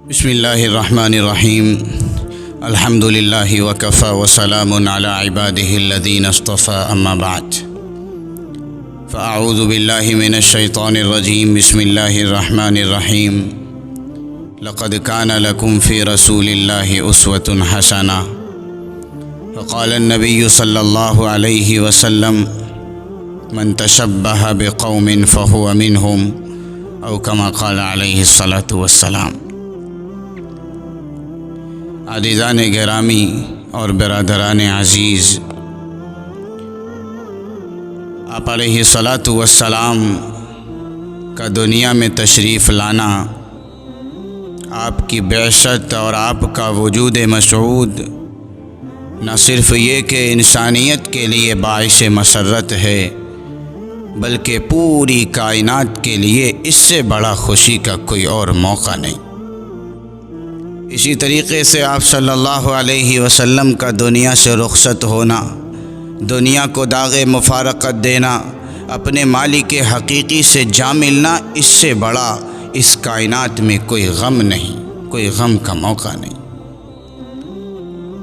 بسم اللہ الرحمن الرحیم الحمد للہ وکفی وسلام علی عباده الذین اصطفى اما بعد فاعوذ باللہ من الشیطان الرجیم بسم اللہ الرحمن الرحیم لقد کان لکم فی رسول اللہ اسوة حسنہ وقال النبی صلی اللہ علیہ وسلم من تشبہ بقوم فہو منہم او کما قال علیہ الصلاۃ والسلام۔ عزیزان گرامی اور برادران عزیز، آپ علیہ الصلاۃ والسلام کا دنیا میں تشریف لانا، آپ کی بعثت اور آپ کا وجود مسعود نہ صرف یہ کہ انسانیت کے لیے باعث مسرت ہے، بلکہ پوری کائنات کے لیے اس سے بڑا خوشی کا کوئی اور موقع نہیں۔ اسی طریقے سے آپ صلی اللہ علیہ وسلم کا دنیا سے رخصت ہونا، دنیا کو داغ مفارقت دینا، اپنے مالک حقیقی سے جا ملنا، اس سے بڑا اس کائنات میں کوئی غم نہیں، کوئی غم کا موقع نہیں۔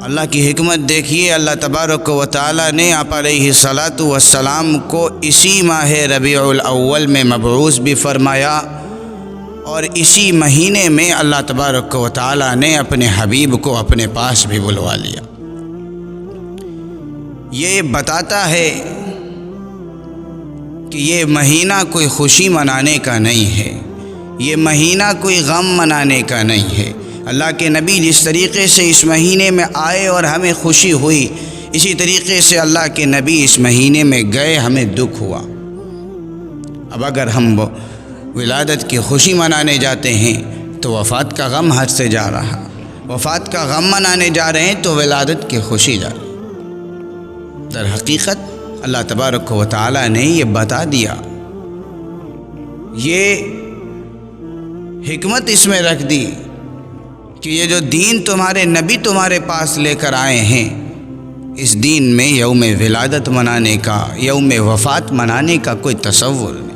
اللہ کی حکمت دیکھیے، اللہ تبارک و تعالی نے آپ علیہ الصلاۃ والسلام کو اسی ماہ ربیع الاول میں مبعوث بھی فرمایا، اور اسی مہینے میں اللہ تبارک و تعالی نے اپنے حبیب کو اپنے پاس بھی بلوا لیا۔ یہ بتاتا ہے کہ یہ مہینہ کوئی خوشی منانے کا نہیں ہے، یہ مہینہ کوئی غم منانے کا نہیں ہے۔ اللہ کے نبی جس طریقے سے اس مہینے میں آئے اور ہمیں خوشی ہوئی، اسی طریقے سے اللہ کے نبی اس مہینے میں گئے، ہمیں دکھ ہوا۔ اب اگر ہم ولادت کی خوشی منانے جاتے ہیں تو وفات کا غم حد سے جا رہا، وفات کا غم منانے جا رہے ہیں تو ولادت کی خوشی جا رہی۔ در حقیقت اللہ تبارک و تعالی نے یہ بتا دیا، یہ حکمت اس میں رکھ دی کہ یہ جو دین تمہارے نبی تمہارے پاس لے کر آئے ہیں، اس دین میں یوم ولادت منانے کا، یوم وفات منانے کا کوئی تصور نہیں۔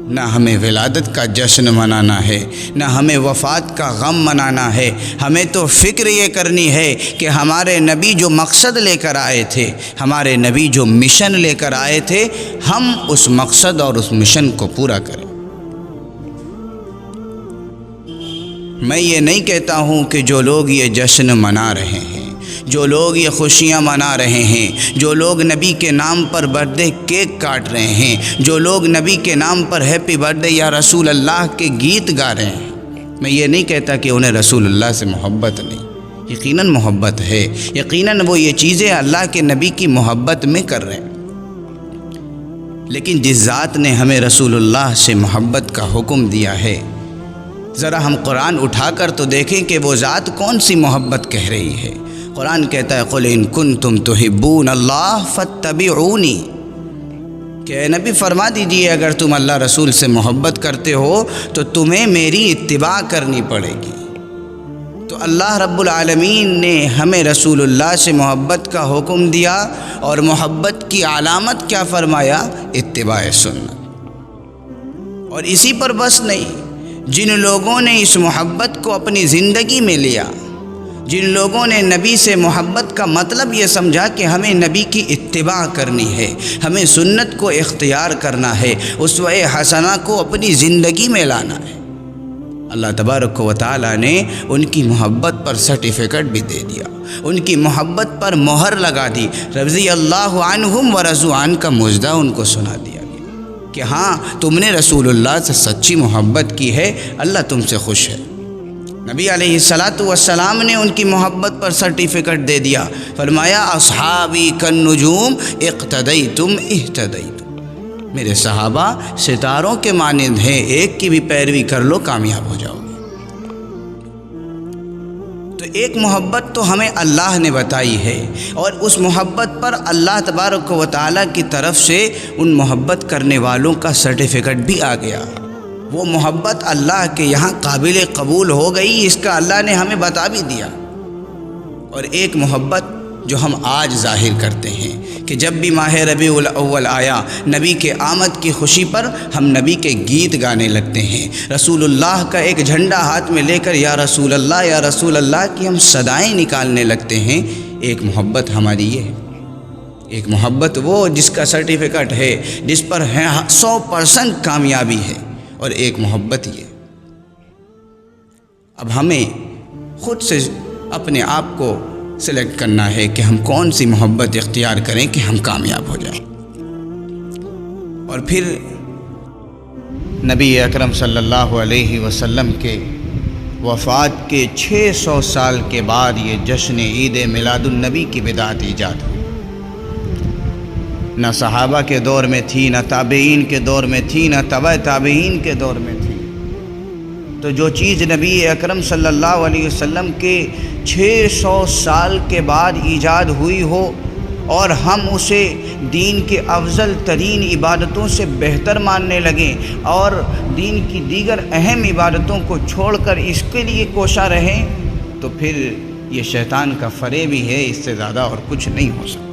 نہ ہمیں ولادت کا جشن منانا ہے، نہ ہمیں وفات کا غم منانا ہے۔ ہمیں تو فکر یہ کرنی ہے کہ ہمارے نبی جو مقصد لے کر آئے تھے، ہمارے نبی جو مشن لے کر آئے تھے، ہم اس مقصد اور اس مشن کو پورا کریں۔ میں یہ نہیں کہتا ہوں کہ جو لوگ یہ جشن منا رہے ہیں، جو لوگ یہ خوشیاں منا رہے ہیں، جو لوگ نبی کے نام پر برتھ ڈے کیک کاٹ رہے ہیں، جو لوگ نبی کے نام پر ہیپی برتھ ڈے یا رسول اللہ کے گیت گا رہے ہیں، میں یہ نہیں کہتا کہ انہیں رسول اللہ سے محبت نہیں، یقیناً محبت ہے، یقیناً وہ یہ چیزیں اللہ کے نبی کی محبت میں کر رہے ہیں، لیکن جس ذات نے ہمیں رسول اللہ سے محبت کا حکم دیا ہے، ذرا ہم قرآن اٹھا کر تو دیکھیں کہ وہ ذات کون سی محبت کہہ رہی ہے۔ قرآن کہتا ہے قُلْ إِن كُنتُمْ تُحِبُّونَ اللَّهَ فَاتَّبِعُونِي، کہ اے نبی فرما دیجئے اگر تم اللہ رسول سے محبت کرتے ہو تو تمہیں میری اتباع کرنی پڑے گی۔ تو اللہ رب العالمین نے ہمیں رسول اللہ سے محبت کا حکم دیا، اور محبت کی علامت کیا فرمایا؟ اتباع سنت۔ اور اسی پر بس نہیں، جن لوگوں نے اس محبت کو اپنی زندگی میں لیا، جن لوگوں نے نبی سے محبت کا مطلب یہ سمجھا کہ ہمیں نبی کی اتباع کرنی ہے، ہمیں سنت کو اختیار کرنا ہے، اسوہ حسنہ کو اپنی زندگی میں لانا ہے، اللہ تبارک و تعالی نے ان کی محبت پر سرٹیفکیٹ بھی دے دیا، ان کی محبت پر مہر لگا دی، رضی اللہ عنہم ورضوا عنہ کا مژدہ ان کو سنا دیا گیا کہ ہاں تم نے رسول اللہ سے سچی محبت کی ہے، اللہ تم سے خوش ہے۔ نبی علیہ الصلاۃ والسلام نے ان کی محبت پر سرٹیفکیٹ دے دیا، فرمایا اصحابی کالنجوم اقتدیتم اہتدیتم، میرے صحابہ ستاروں کے مانند ہیں، ایک کی بھی پیروی کر لو کامیاب ہو جاؤ گے۔ تو ایک محبت تو ہمیں اللہ نے بتائی ہے، اور اس محبت پر اللہ تبارک و تعالیٰ کی طرف سے ان محبت کرنے والوں کا سرٹیفکیٹ بھی آ گیا۔ وہ محبت اللہ کے یہاں قابل قبول ہو گئی، اس کا اللہ نے ہمیں بتا بھی دیا۔ اور ایک محبت جو ہم آج ظاہر کرتے ہیں کہ جب بھی ماہ ربیع الاول آیا، نبی کے آمد کی خوشی پر ہم نبی کے گیت گانے لگتے ہیں، رسول اللہ کا ایک جھنڈا ہاتھ میں لے کر یا رسول اللہ کی ہم صدائیں نکالنے لگتے ہیں۔ ایک محبت ہماری یہ ہے، ایک محبت وہ جس کا سرٹیفکیٹ ہے، جس پر 100% کامیابی ہے، اور ایک محبت یہ۔ اب ہمیں خود سے اپنے آپ کو سلیکٹ کرنا ہے کہ ہم کون سی محبت اختیار کریں کہ ہم کامیاب ہو جائیں۔ اور پھر نبی اکرم صلی اللہ علیہ وسلم کے وفات کے 600 سال کے بعد یہ جشن عید میلاد النبی کی بدعت ایجاد ہوئی۔ نہ صحابہ کے دور میں تھی، نہ تابعین کے دور میں تھی، نہ تبع تابعین کے دور میں تھی۔ تو جو چیز نبی اکرم صلی اللہ علیہ وسلم کے 600 سال کے بعد ایجاد ہوئی ہو اور ہم اسے دین کے افضل ترین عبادتوں سے بہتر ماننے لگیں اور دین کی دیگر اہم عبادتوں کو چھوڑ کر اس کے لیے کوشاں رہیں، تو پھر یہ شیطان کا فریب ہی ہے، اس سے زیادہ اور کچھ نہیں ہو سکتا۔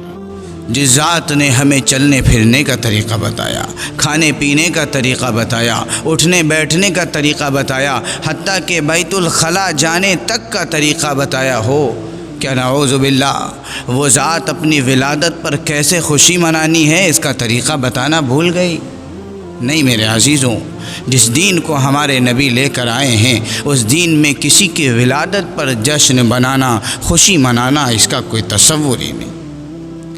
جس ذات نے ہمیں چلنے پھرنے کا طریقہ بتایا، کھانے پینے کا طریقہ بتایا، اٹھنے بیٹھنے کا طریقہ بتایا، حتیٰ کہ بیت الخلاء جانے تک کا طریقہ بتایا ہو، کیا نعوذ باللہ وہ ذات اپنی ولادت پر کیسے خوشی منانی ہے اس کا طریقہ بتانا بھول گئی؟ نہیں میرے عزیزوں، جس دین کو ہمارے نبی لے کر آئے ہیں اس دین میں کسی کی ولادت پر جشن بنانا، خوشی منانا، اس کا کوئی تصور ہی نہیں۔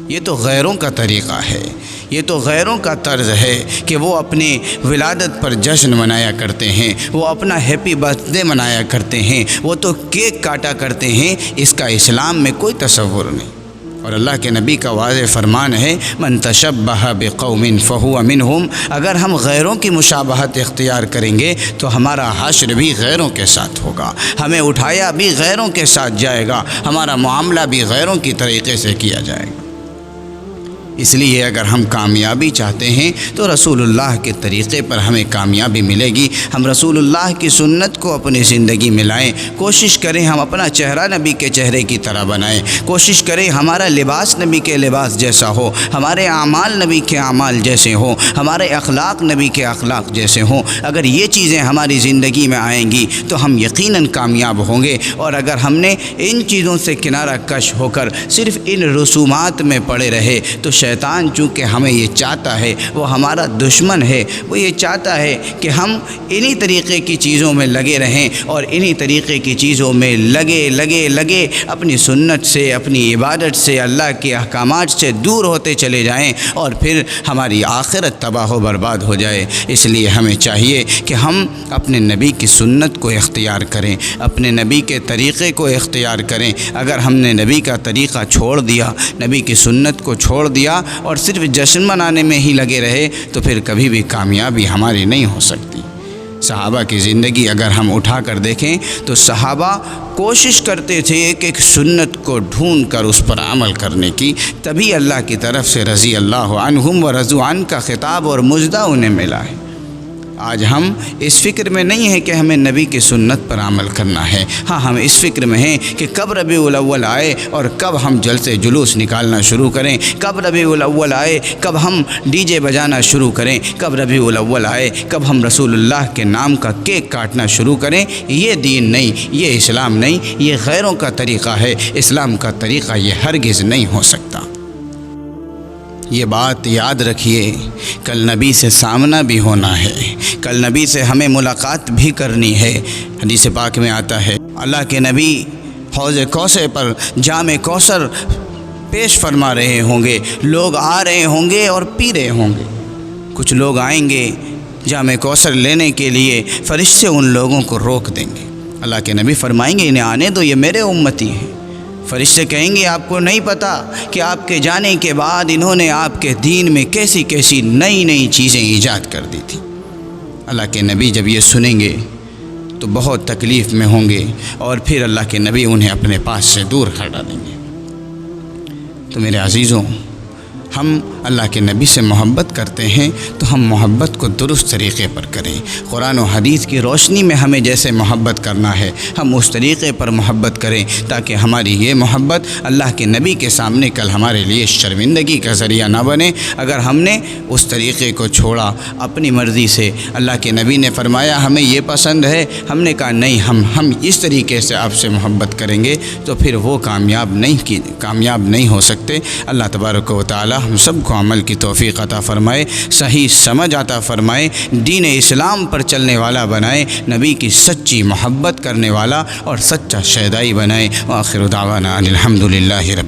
یہ تو غیروں کا طریقہ ہے، یہ تو غیروں کا طرز ہے کہ وہ اپنے ولادت پر جشن منایا کرتے ہیں، وہ اپنا ہیپی برتھ ڈے منایا کرتے ہیں، وہ تو کیک کاٹا کرتے ہیں، اس کا اسلام میں کوئی تصور نہیں۔ اور اللہ کے نبی کا واضح فرمان ہے، من تشبہ بقوم فہو منہم، اگر ہم غیروں کی مشابہت اختیار کریں گے تو ہمارا حشر بھی غیروں کے ساتھ ہوگا، ہمیں اٹھایا بھی غیروں کے ساتھ جائے گا، ہمارا معاملہ بھی غیروں کی طریقے سے کیا جائے گا۔ اس لیے اگر ہم کامیابی چاہتے ہیں تو رسول اللہ کے طریقے پر ہمیں کامیابی ملے گی۔ ہم رسول اللہ کی سنت کو اپنی زندگی میں لائیں، کوشش کریں ہم اپنا چہرہ نبی کے چہرے کی طرح بنائیں، کوشش کریں ہمارا لباس نبی کے لباس جیسا ہو، ہمارے اعمال نبی کے اعمال جیسے ہوں، ہمارے اخلاق نبی کے اخلاق جیسے ہوں۔ اگر یہ چیزیں ہماری زندگی میں آئیں گی تو ہم یقیناً کامیاب ہوں گے، اور اگر ہم نے ان چیزوں سے کنارہ کش ہو کر صرف ان رسومات میں پڑے رہے تو شیطان چونکہ ہمیں یہ چاہتا ہے، وہ ہمارا دشمن ہے، وہ یہ چاہتا ہے کہ ہم انہی طریقے کی چیزوں میں لگے رہیں اور انہی طریقے کی چیزوں میں لگے اپنی سنت سے، اپنی عبادت سے، اللہ کے احکامات سے دور ہوتے چلے جائیں اور پھر ہماری آخرت تباہ و برباد ہو جائے۔ اس لیے ہمیں چاہیے کہ ہم اپنے نبی کی سنت کو اختیار کریں، اپنے نبی کے طریقے کو اختیار کریں۔ اگر ہم نے نبی کا طریقہ چھوڑ دیا، نبی کی سنت کو چھوڑ دیا اور صرف جشن منانے میں ہی لگے رہے تو پھر کبھی بھی کامیابی ہماری نہیں ہو سکتی۔ صحابہ کی زندگی اگر ہم اٹھا کر دیکھیں تو صحابہ کوشش کرتے تھے ایک سنت کو ڈھونڈ کر اس پر عمل کرنے کی، تبھی اللہ کی طرف سے رضی اللہ عنہم و رضوا عنہ کا خطاب اور مجدہ انہیں ملا ہے۔ آج ہم اس فکر میں نہیں ہیں کہ ہمیں نبی کی سنت پر عمل کرنا ہے، ہاں ہم اس فکر میں ہیں کہ کب ربیع الاول آئے اور کب ہم جلسے جلوس نکالنا شروع کریں، کب ربیع الاول آئے کب ہم ڈی جے بجانا شروع کریں، کب ربیع الاول آئے کب ہم رسول اللہ کے نام کا کیک کاٹنا شروع کریں۔ یہ دین نہیں، یہ اسلام نہیں، یہ غیروں کا طریقہ ہے، اسلام کا طریقہ یہ ہرگز نہیں ہو سکتا۔ یہ بات یاد رکھیے، کل نبی سے سامنا بھی ہونا ہے، کل نبی سے ہمیں ملاقات بھی کرنی ہے۔ حدیث پاک میں آتا ہے اللہ کے نبی حوض کوثر پر جام کوثر پیش فرما رہے ہوں گے، لوگ آ رہے ہوں گے اور پی رہے ہوں گے۔ کچھ لوگ آئیں گے جام کوثر لینے کے لیے، فرشتے ان لوگوں کو روک دیں گے۔ اللہ کے نبی فرمائیں گے انہیں آنے دو، یہ میرے امتی ہیں۔ فرشتے کہیں گے آپ کو نہیں پتہ کہ آپ کے جانے کے بعد انہوں نے آپ کے دین میں کیسی کیسی نئی چیزیں ایجاد کر دی تھی۔ اللہ کے نبی جب یہ سنیں گے تو بہت تکلیف میں ہوں گے اور پھر اللہ کے نبی انہیں اپنے پاس سے دور ہٹا دیں گے۔ تو میرے عزیزوں، ہم اللہ کے نبی سے محبت کرتے ہیں تو ہم محبت کو درست طریقے پر کریں۔ قرآن و حدیث کی روشنی میں ہمیں جیسے محبت کرنا ہے ہم اس طریقے پر محبت کریں تاکہ ہماری یہ محبت اللہ کے نبی کے سامنے کل ہمارے لیے شرمندگی کا ذریعہ نہ بنے۔ اگر ہم نے اس طریقے کو چھوڑا اپنی مرضی سے، اللہ کے نبی نے فرمایا ہمیں یہ پسند ہے، ہم نے کہا نہیں ہم اس طریقے سے آپ سے محبت کریں گے، تو پھر وہ کامیاب نہیں ہو سکتے۔ اللہ تبارک و تعالی ہم سب کو عمل کی توفیق عطا فرمائے، صحیح سمجھ عطا فرمائے، دین اسلام پر چلنے والا بنائے، نبی کی سچی محبت کرنے والا اور سچا شیدائی بنائے۔ وآخر دعوانا الحمدللہ رب